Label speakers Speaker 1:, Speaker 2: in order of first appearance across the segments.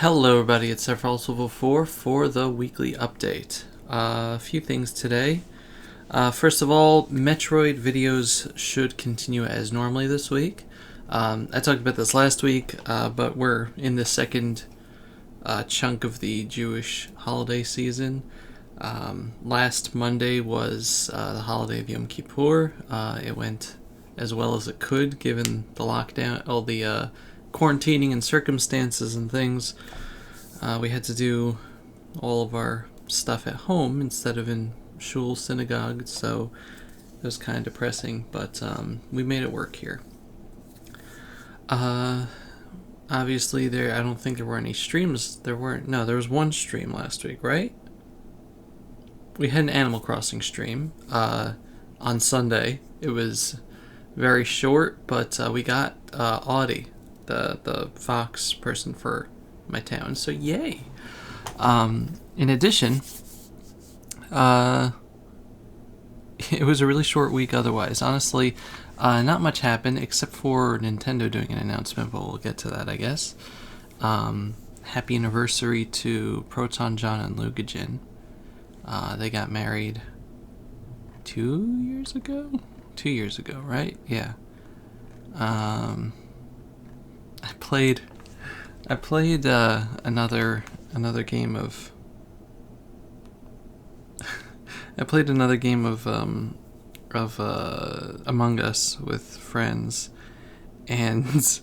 Speaker 1: Hello everybody, it's Sephiroth4 for the weekly update. A few things today. First of all, Metroid videos should continue as normally this week. I talked about this last week, but we're in the second chunk of the Jewish holiday season. Last Monday was the holiday of Yom Kippur. It went as well as it could given the lockdown, all the quarantining and circumstances and things. We had to do all of our stuff at home instead of in shul synagogue, so it was kind of depressing, but we made it work here. Obviously, I don't think there were any streams. There was one stream last week, right? We had an Animal Crossing stream on Sunday. It was very short, but we got Audie, the Fox person for my town, so yay. In addition, it was a really short week otherwise. Honestly, not much happened except for Nintendo doing an announcement, but we'll get to that, I guess. Happy anniversary to Proton John and Lugajin. They got married 2 years ago? 2 years ago, right? Yeah. I played another game of I played another game of Among Us with friends, and the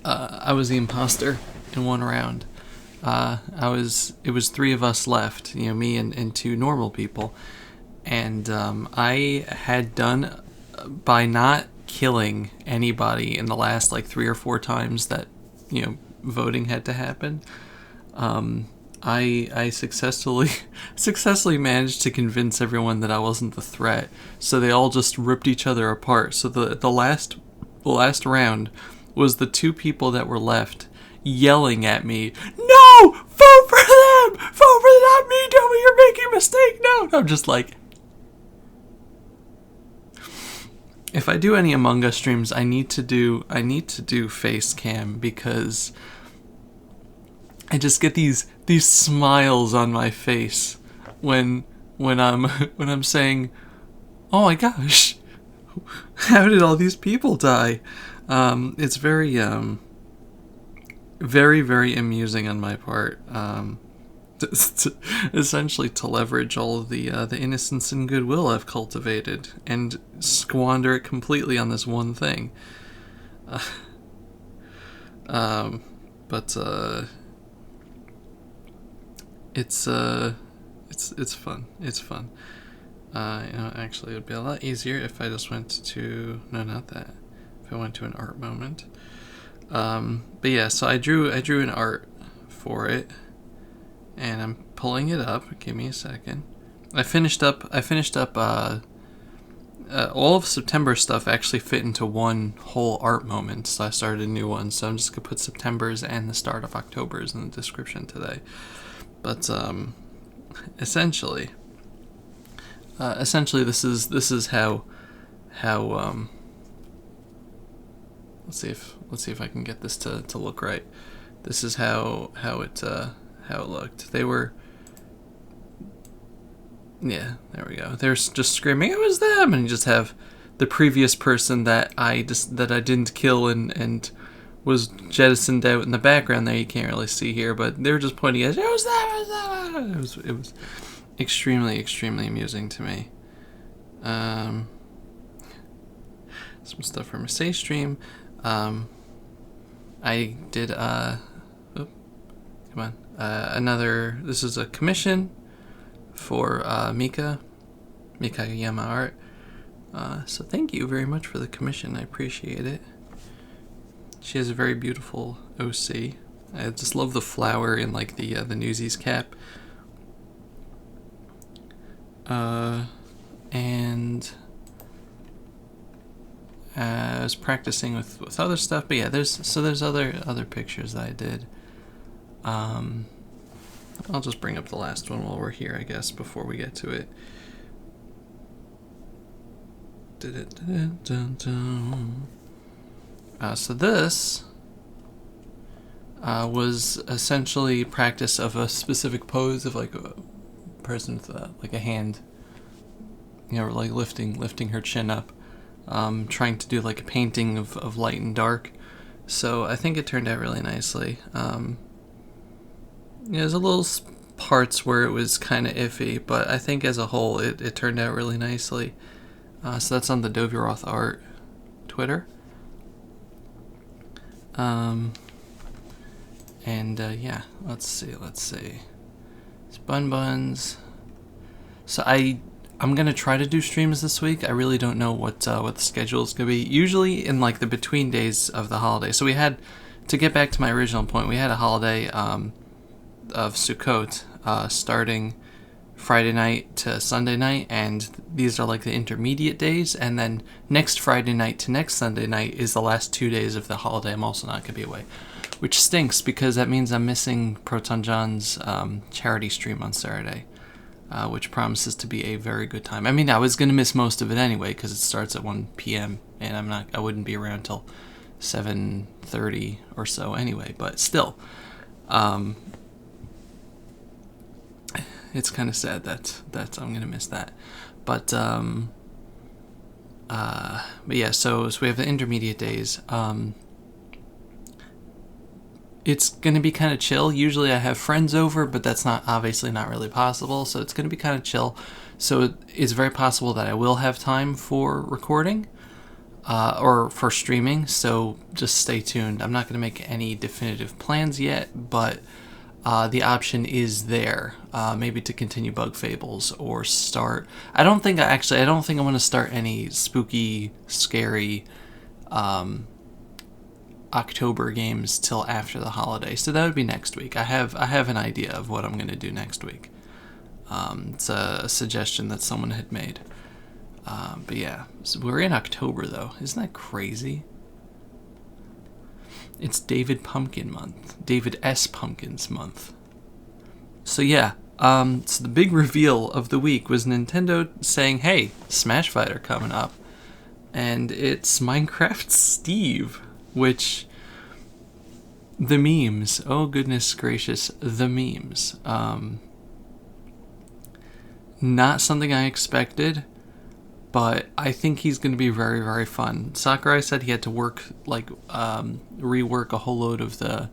Speaker 1: I was the imposter in one round. It was three of us left, me and two normal people, and I had done, by not killing anybody in the last like 3 or 4 times that voting had to happen. I successfully managed to convince everyone that I wasn't the threat, so they all just ripped each other apart. So the last round was the two people that were left yelling at me, "No! Vote for them! Vote for them, not me! Tell me you're making a mistake! No!" I'm just like, if I do any Among Us streams, I need to do face cam, because I just get these smiles on my face when I'm saying, "Oh my gosh, how did all these people die?" It's very very amusing on my part. Essentially to leverage all of the innocence and goodwill I've cultivated and squander it completely on this one thing. But it's fun. It's fun. Actually, it would be a lot easier if I just went to not that. If I went to an art moment. But yeah, so I drew an art for it, and I'm pulling it up. Give me a second. I finished up all of September stuff actually fit into one whole art moment, so I started a new one. So I'm just gonna put September's and the start of October's in the description today. But essentially this is how let's see if I can get this to look right. This is how it looked. They were, yeah, there we go. They're just screaming, "It was them!" And you just have the previous person that I didn't kill and was jettisoned out in the background there. You can't really see here, but they were just pointing at, "It was them! It was them!" It was extremely amusing to me. Some stuff from a Say stream. I did this is a commission for Mika Yama Art. So thank you very much for the commission. I appreciate it. She has a very beautiful OC. I just love the flower in like the Newsies cap. And I was practicing with other stuff, but yeah, there's other pictures that I did. I'll just bring up the last one while we're here, I guess, before we get to it. So this was essentially practice of a specific pose of like a person with like a hand, like lifting her chin up, trying to do like a painting of light and dark. So I think it turned out really nicely. There's a little parts where it was kind of iffy, but I think as a whole it turned out really nicely. So that's on the Doviroth Art Twitter. Yeah, let's see. It's Bun Buns. So I'm gonna try to do streams this week. I really don't know what the schedule is gonna be. Usually in like the between days of the holiday. So we had, to get back to my original point, we had a holiday of Sukkot starting Friday night to Sunday night, and these are like the intermediate days, and then next Friday night to next Sunday night is the last 2 days of the holiday. I'm also not gonna be away, which stinks because that means I'm missing Proton John's charity stream on Saturday, which promises to be a very good time. I mean, I was gonna miss most of it anyway because it starts at 1 p.m. and I wouldn't be around till 7:30 or so anyway. But still, it's kind of sad that I'm gonna miss that. But yeah, so we have the intermediate days. It's going to be kind of chill. Usually I have friends over, but that's obviously not really possible. So it's going to be kind of chill. So it's very possible that I will have time for recording or for streaming. So just stay tuned. I'm not going to make any definitive plans yet, but the option is there. Maybe to continue Bug Fables or start. I don't think I want to start any spooky, scary October games till after the holiday, so that would be next week. I have an idea of what I'm going to do next week. It's a suggestion that someone had made. But yeah, so we're in October though. Isn't that crazy? It's David Pumpkin month. David S. Pumpkins month. So yeah, so the big reveal of the week was Nintendo saying, hey, Smash Fighter coming up. And it's Minecraft Steve. Which, the memes, oh goodness gracious, the memes. Not something I expected, but I think he's going to be very, very fun. Sakurai said he had to rework a whole load of the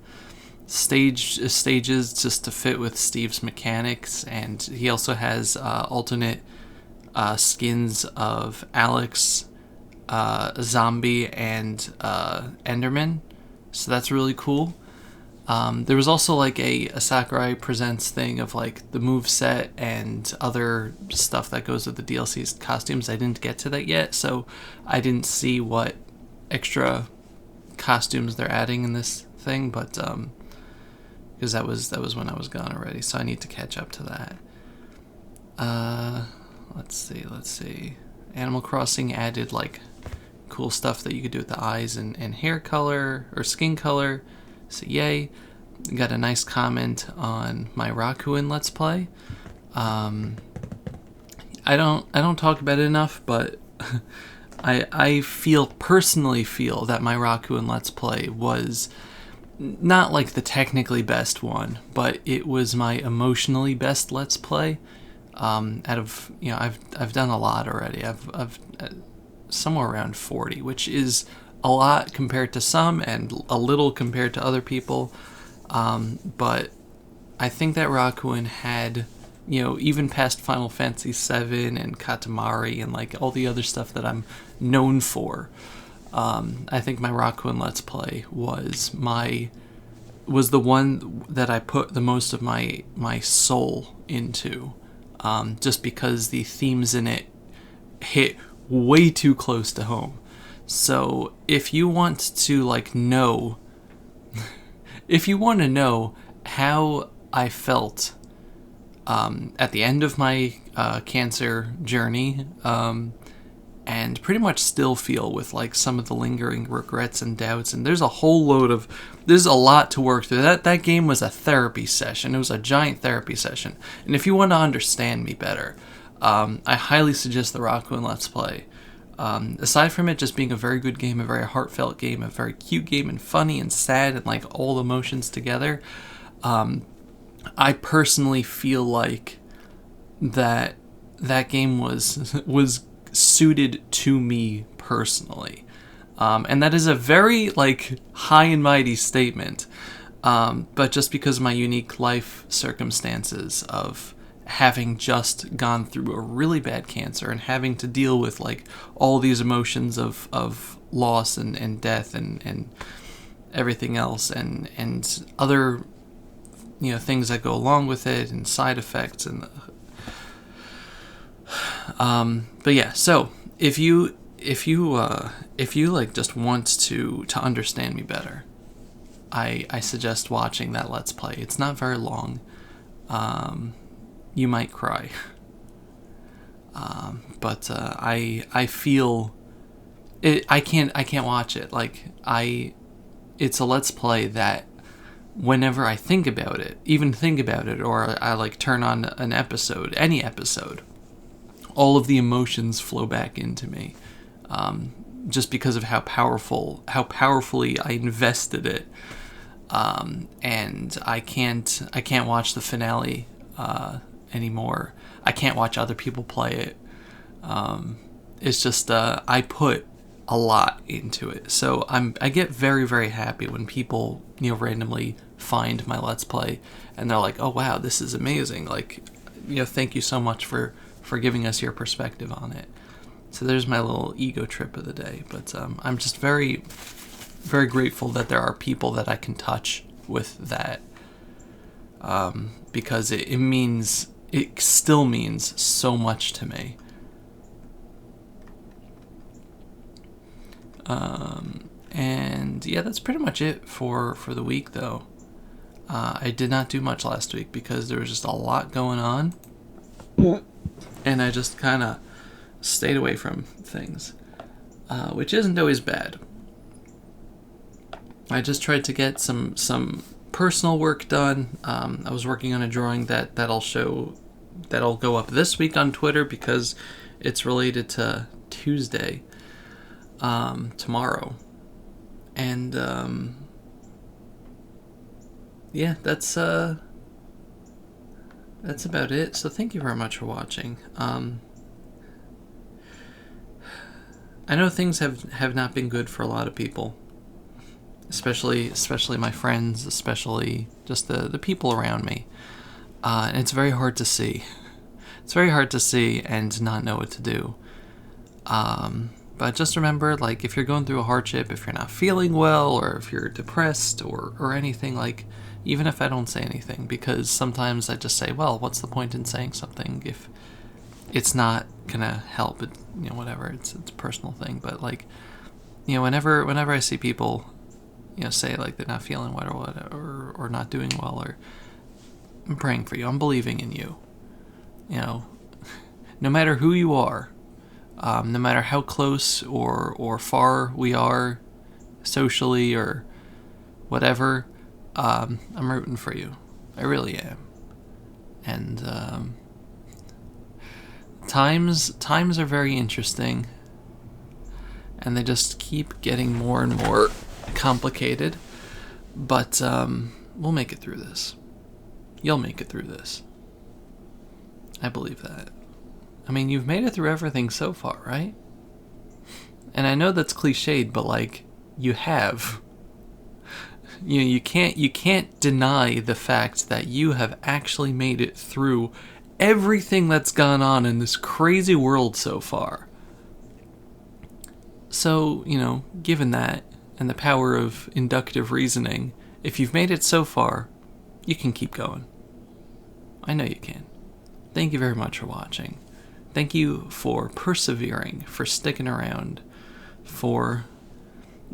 Speaker 1: stages just to fit with Steve's mechanics, and he also has alternate skins of Alex, Zombie, and Enderman, so that's really cool. There was also like a Sakurai Presents thing of like the moveset and other stuff that goes with the DLC's costumes. I didn't get to that yet, so I didn't see what extra costumes they're adding in this thing, but because that was when I was gone already, so I need to catch up to that. Let's see. Animal Crossing added like cool stuff that you could do with the eyes and hair color or skin color, so yay. Got a nice comment on my Rakuin Let's Play. I don't talk about it enough, but I personally feel that my Rakuin Let's Play was not like the technically best one, but it was my emotionally best Let's Play. Out of, I've done a lot already. I've somewhere around 40, which is a lot compared to some and a little compared to other people. But I think that Rakuin had, even past Final Fantasy VII and Katamari and like all the other stuff that I'm known for. I think my Rakuin Let's Play was the one that I put the most of my soul into. Just because the themes in it hit way too close to home. So if you want to know how I felt at the end of my cancer journey, and pretty much still feel with some of the lingering regrets and doubts, and there's a lot to work through. That game was a therapy session. It was a giant therapy session, and if you want to understand me better, I highly suggest the Rakuin Let's Play. Aside from it just being a very good game, a very heartfelt game, a very cute game, and funny and sad, and like all the emotions together, I personally feel like that game was suited to me personally, and that is a very like high and mighty statement. But just because of my unique life circumstances of having just gone through a really bad cancer and having to deal with like all these emotions of loss and death and everything else and other things that go along with it and side effects and but yeah, so if you like just want to understand me better, I suggest watching that Let's Play. It's not very long. You might cry. But I feel it. I can't watch it. Like it's a Let's Play that whenever I think about it, or I like turn on an episode, any episode, all of the emotions flow back into me. Just because of how powerfully I invested it. And I can't watch the finale anymore. I can't watch other people play it. It's just I put a lot into it, so I get very, very happy when people randomly find my Let's Play and they're like, oh wow, this is amazing, like thank you so much for giving us your perspective on it. So there's my little ego trip of the day. But I'm just very, very grateful that there are people that I can touch with that, because it still means so much to me. And yeah, that's pretty much it for the week, though. I did not do much last week because there was just a lot going on, and I just kind of stayed away from things, which isn't always bad. I just tried to get some personal work done. I was working on a drawing that'll go up this week on Twitter because it's related to Tuesday, tomorrow. And yeah, that's about it. So thank you very much for watching. I know things have not been good for a lot of people, especially my friends, especially just the people around me. And it's very hard to see. It's very hard to see and not know what to do. But just remember, like, if you're going through a hardship, if you're not feeling well, or if you're depressed or anything, like, even if I don't say anything, because sometimes I just say, well, what's the point in saying something if it's not gonna help? It, whatever, it's a personal thing. But like, whenever I see people, say like they're not feeling well or whatever, or not doing well, or I'm praying for you, I'm believing in you. No matter who you are, no matter how close or far we are socially or whatever, I'm rooting for you. I really am. And times are very interesting, and they just keep getting more and more complicated. But we'll make it through this. You'll make it through this. I believe that. I mean, you've made it through everything so far, right? And I know that's cliched, but like, you have. You can't deny the fact that you have actually made it through everything that's gone on in this crazy world so far. So, given that and the power of inductive reasoning, if you've made it so far, you can keep going. I know you can. Thank you very much for watching. Thank you for persevering, for sticking around, for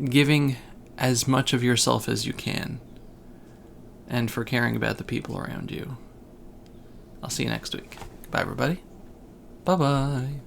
Speaker 1: giving as much of yourself as you can, and for caring about the people around you. I'll see you next week. Bye, everybody. Bye-bye.